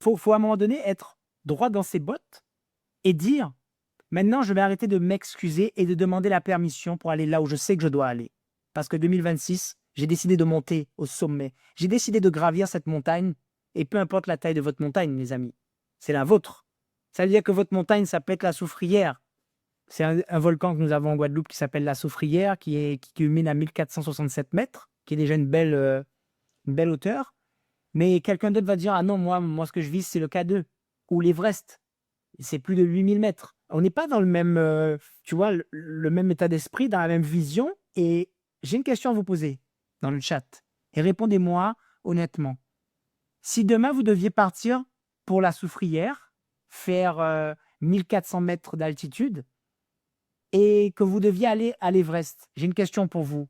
Faut à un moment donné être droit dans ses bottes et dire: «Maintenant, je vais arrêter de m'excuser et de demander la permission pour aller là où je sais que je dois aller. Parce que 2026, j'ai décidé de monter au sommet. J'ai décidé de gravir cette montagne et peu importe la taille de votre montagne, les amis, c'est la vôtre. Ça veut dire que votre montagne, ça peut être la Soufrière. C'est un volcan que nous avons en Guadeloupe qui s'appelle la Soufrière, qui culmine à 1 467 mètres, qui est déjà une belle hauteur. Mais quelqu'un d'autre va dire: «Ah non, moi ce que je vise, c'est le K2 ou l'Everest. C'est plus de 8 000 mètres.» On n'est pas dans le même, tu vois, le même état d'esprit, dans la même vision. Et j'ai une question à vous poser dans le chat et répondez-moi honnêtement. Si demain vous deviez partir pour la Soufrière, faire, 1 400 mètres d'altitude et que vous deviez aller à l'Everest, j'ai une question pour vous.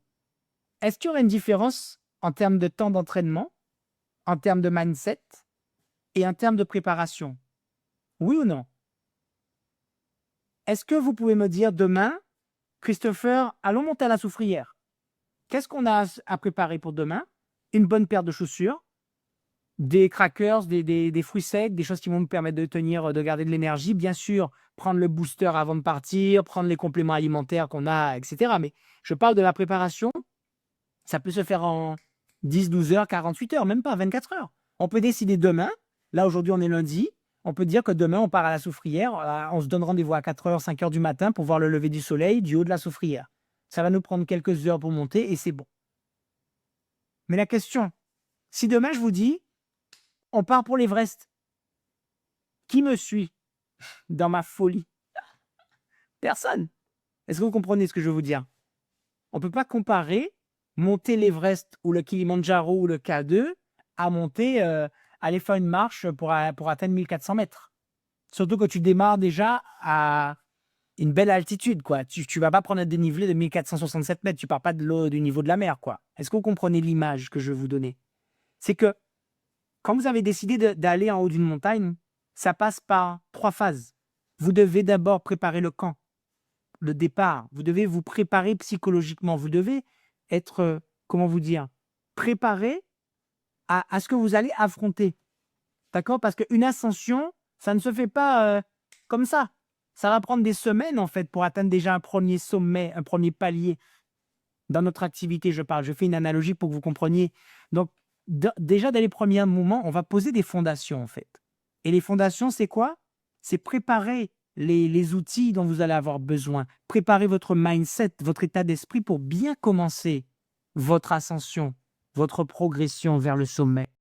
Est-ce qu'il y aurait une différence en termes de temps d'entraînement, en termes de mindset et en termes de préparation? Oui ou non? Est-ce que vous pouvez me dire demain: «Christopher, allons monter à la Soufrière». Qu'est-ce qu'on a à préparer pour demain? Une bonne paire de chaussures, des crackers, des fruits secs, des choses qui vont me permettre de tenir, de garder de l'énergie. Bien sûr, prendre le booster avant de partir, prendre les compléments alimentaires qu'on a, et cetera. Mais je parle de la préparation, ça peut se faire en 10, 12 heures, 48 heures, même pas 24 heures. On peut décider demain, là aujourd'hui on est lundi, on peut dire que demain on part à la Soufrière, on se donne rendez-vous à 4 heures, 5 heures du matin pour voir le lever du soleil du haut de la Soufrière. Ça va nous prendre quelques heures pour monter et c'est bon. Mais la question, si demain je vous dis: «On part pour l'Everest», qui me suit dans ma folie? Personne. Est-ce que vous comprenez ce que je veux vous dire? On ne peut pas comparer monter l'Everest ou le Kilimandjaro ou le K2 à monter, aller faire une marche pour atteindre 1 400 mètres. Surtout que tu démarres déjà à une belle altitude, quoi. Tu vas pas prendre un dénivelé de 1 467 mètres, tu pars pas de l'eau du niveau de la mer, quoi. Est-ce que vous comprenez l'image que je veux vous donner? C'est que quand vous avez décidé d'aller en haut d'une montagne, ça passe par 3 phases. Vous devez d'abord préparer le camp, le départ. Vous devez vous préparer psychologiquement. Vous devez être, comment vous dire? Préparé à ce que vous allez affronter. D'accord? Parce qu'une ascension, ça ne se fait pas, comme ça. Ça va prendre des semaines, en fait, pour atteindre déjà un premier sommet, un premier palier. Dans notre activité, je parle. Je fais une analogie pour que vous compreniez. Donc, déjà, dès les premiers moments, on va poser des fondations, en fait. Et les fondations, c'est quoi? C'est préparer les outils dont vous allez avoir besoin. Préparer votre mindset, votre état d'esprit pour bien commencer votre ascension, votre progression vers le sommet.